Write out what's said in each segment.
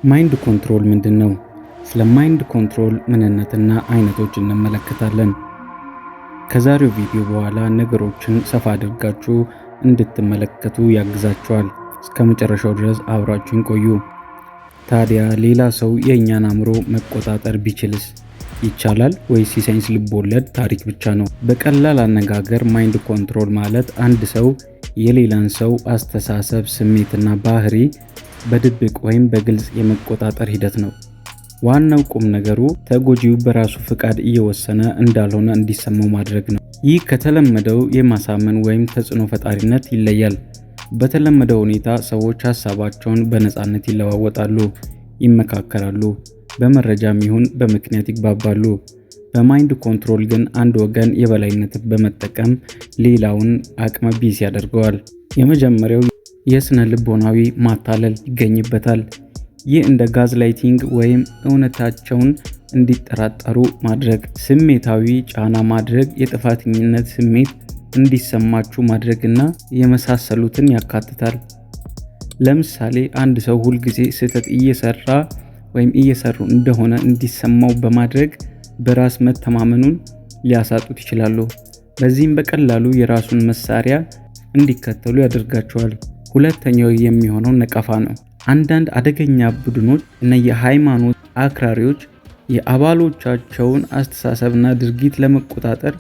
ማይንድ ኮንትሮል ምንድነው? ስለ ማይንድ ኮንትሮል ምንነትና አይነቶች እንመለከታለን። ከዛሬው ቪዲዮ በኋላ ነገሮችን ሰፋ አድርጋችሁ እንድትመለከቱ ያግዛችኋል። እስከ መጨረሻው ድረስ አብራችሁን ቆዩ። ታዲያ ሌላ ሰው የእኛን አእምሮ መቆጣጠር ቢችልስ ይቻላል ወይስ የሳይንስ ልቦለድ ታሪክ ብቻ ነው? በቀላል አነጋገር ማይንድ ኮንትሮል ማለት አንድ ሰው የሌላን ሰው አስተሳሰብ፣ ስሜትና ባህሪ በድብቅ ወይም በግልጽ የመቆጣጠር ሂደት ነው። ዋናው ቁም ነገሩ ተጎጂው በራሱ ፍቃድ እየወሰነ እንዳልሆነ እንዲሰማው ማድረግ ነው። ይህ ከተለመደው የማሳመን ወይም ተጽዕኖ ፈጣሪነት ይለያል። በተለመደው ሁኔታ ሰዎች ሀሳባቸውን በነፃነት ይለዋወጣሉ፣ ይመካከራሉ፣ በመረጃም ይሁን በምክንያት ይግባባሉ። በማይንድ ኮንትሮል ግን አንድ ወገን የበላይነትን በመጠቀም ሌላውን አቅመ ቢስ ያደርገዋል። የመጀመሪያው የስነ ልቦናዊ ማታለል ይገኝበታል። ይህ እንደ ጋዝላይቲንግ ወይም እውነታቸውን እንዲጠራጠሩ ማድረግ፣ ስሜታዊ ጫና ማድረግ፣ የጥፋተኝነት ስሜት እንዲሰማችሁ ማድረግና የመሳሰሉትን ያካትታል። ለምሳሌ አንድ ሰው ሁልጊዜ ስህተት እየሰራ ወይም እየሰሩ እንደሆነ እንዲሰማው በማድረግ በራስ መተማመኑን ሊያሳጡት ይችላሉ። በዚህም በቀላሉ የራሱን መሳሪያ እንዲከተሉ ያደርጋቸዋል። ሁለተኛው የሚሆነው ነቀፋ ነው። አንዳንድ አደገኛ ቡድኖች እና የሃይማኖት አክራሪዎች የአባሎቻቸውን አስተሳሰብና ድርጊት ለመቆጣጠር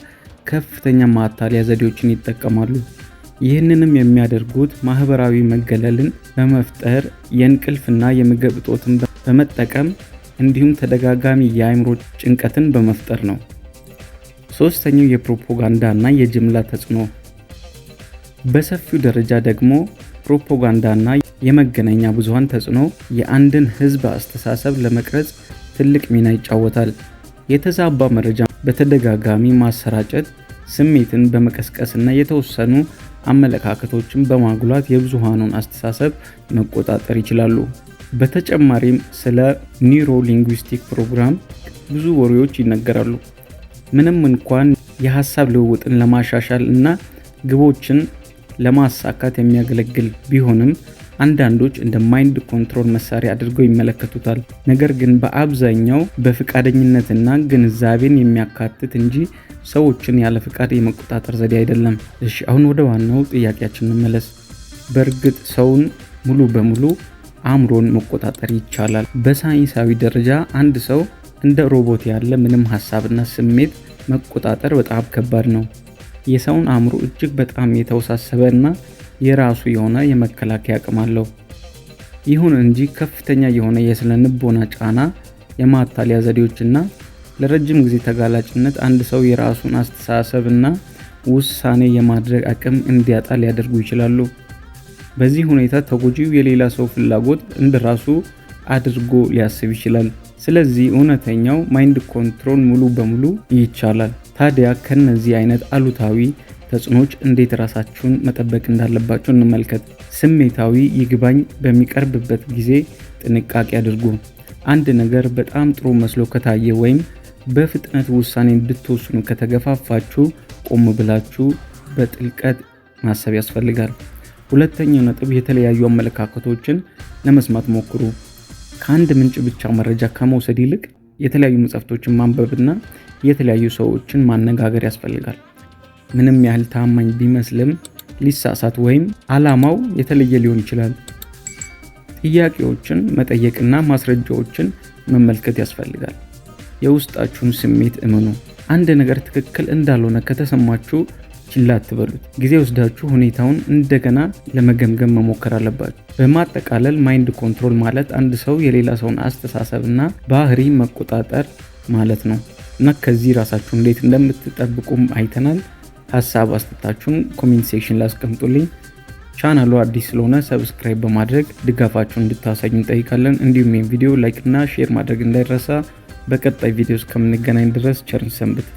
ከፍተኛ ማታለያ ዘዴዎችን ይጠቀማሉ። ይህንንም የሚያደርጉት ማህበራዊ መገለልን በመፍጠር የእንቅልፍና የምግብ እጦትን በመጠቀም እንዲሁም ተደጋጋሚ የአእምሮ ጭንቀትን በመፍጠር ነው። ሶስተኛው የፕሮፓጋንዳ እና የጅምላ ተጽዕኖ። በሰፊው ደረጃ ደግሞ ፕሮፓጋንዳና የመገናኛ ብዙሃን ተጽዕኖ የአንድን ህዝብ አስተሳሰብ ለመቅረጽ ትልቅ ሚና ይጫወታል። የተዛባ መረጃ በተደጋጋሚ ማሰራጨት፣ ስሜትን በመቀስቀስና የተወሰኑ አመለካከቶችን በማጉላት የብዙሃኑን አስተሳሰብ መቆጣጠር ይችላሉ። በተጨማሪም ስለ ኒውሮ ሊንጉስቲክ ፕሮግራም ብዙ ወሬዎች ይነገራሉ። ምንም እንኳን የሀሳብ ልውውጥን ለማሻሻል እና ግቦችን ለማሳካት የሚያገለግል ቢሆንም አንዳንዶች እንደ ማይንድ ኮንትሮል መሳሪያ አድርገው ይመለከቱታል። ነገር ግን በአብዛኛው በፍቃደኝነትና ግንዛቤን የሚያካትት እንጂ ሰዎችን ያለ ፍቃድ የመቆጣጠር ዘዴ አይደለም። እሺ፣ አሁን ወደ ዋናው ጥያቄያችን እንመለስ። በእርግጥ ሰውን ሙሉ በሙሉ አእምሮን መቆጣጠር ይቻላል? በሳይንሳዊ ደረጃ አንድ ሰው እንደ ሮቦት ያለ ምንም ሀሳብና ስሜት መቆጣጠር በጣም ከባድ ነው። የሰውን አእምሮ እጅግ በጣም የተወሳሰበ እና የራሱ የሆነ የመከላከያ አቅም አለው። ይሁን እንጂ ከፍተኛ የሆነ የስነ ልቦና ጫና፣ የማታለያ ዘዴዎችና ለረጅም ጊዜ ተጋላጭነት አንድ ሰው የራሱን አስተሳሰብ እና ውሳኔ የማድረግ አቅም እንዲያጣ ሊያደርጉ ይችላሉ። በዚህ ሁኔታ ተጎጂው የሌላ ሰው ፍላጎት እንደራሱ አድርጎ ሊያስብ ይችላል። ስለዚህ እውነተኛው ማይንድ ኮንትሮል ሙሉ በሙሉ ይቻላል። ታዲያ ከነዚህ አይነት አሉታዊ ተጽዕኖች እንዴት ራሳችሁን መጠበቅ እንዳለባችሁ እንመልከት። ስሜታዊ ይግባኝ በሚቀርብበት ጊዜ ጥንቃቄ አድርጉ። አንድ ነገር በጣም ጥሩ መስሎ ከታየ ወይም በፍጥነት ውሳኔ እንድትወስኑ ከተገፋፋችሁ ቆም ብላችሁ በጥልቀት ማሰብ ያስፈልጋል። ሁለተኛው ነጥብ የተለያዩ አመለካከቶችን ለመስማት ሞክሩ። ከአንድ ምንጭ ብቻ መረጃ ከመውሰድ ይልቅ የተለያዩ መጽሐፍቶችን ማንበብና የተለያዩ ሰዎችን ማነጋገር ያስፈልጋል። ምንም ያህል ታማኝ ቢመስልም ሊሳሳት ወይም ዓላማው የተለየ ሊሆን ይችላል። ጥያቄዎችን መጠየቅና ማስረጃዎችን መመልከት ያስፈልጋል። የውስጣችሁን ስሜት እመኑ። አንድ ነገር ትክክል እንዳልሆነ ከተሰማችሁ ችላ አትበሉት። ጊዜ ወስዳችሁ ሁኔታውን እንደገና ለመገምገም መሞከር አለባችሁ። በማጠቃለል ማይንድ ኮንትሮል ማለት አንድ ሰው የሌላ ሰውን አስተሳሰብና ባህሪ መቆጣጠር ማለት ነው እና ከዚህ ራሳችሁ እንዴት እንደምትጠብቁም አይተናል። ሀሳብ አስተያየታችሁን ኮሜንት ሴክሽን ላይ አስቀምጡልኝ። ቻናሉ አዲስ ስለሆነ ሰብስክራይብ በማድረግ ድጋፋችሁን እንድታሳዩ እንጠይቃለን። እንዲሁም ይህን ቪዲዮ ላይክ እና ሼር ማድረግ እንዳይረሳ። በቀጣይ ቪዲዮ እስከምንገናኝ ድረስ ቸር ሰንብቱ።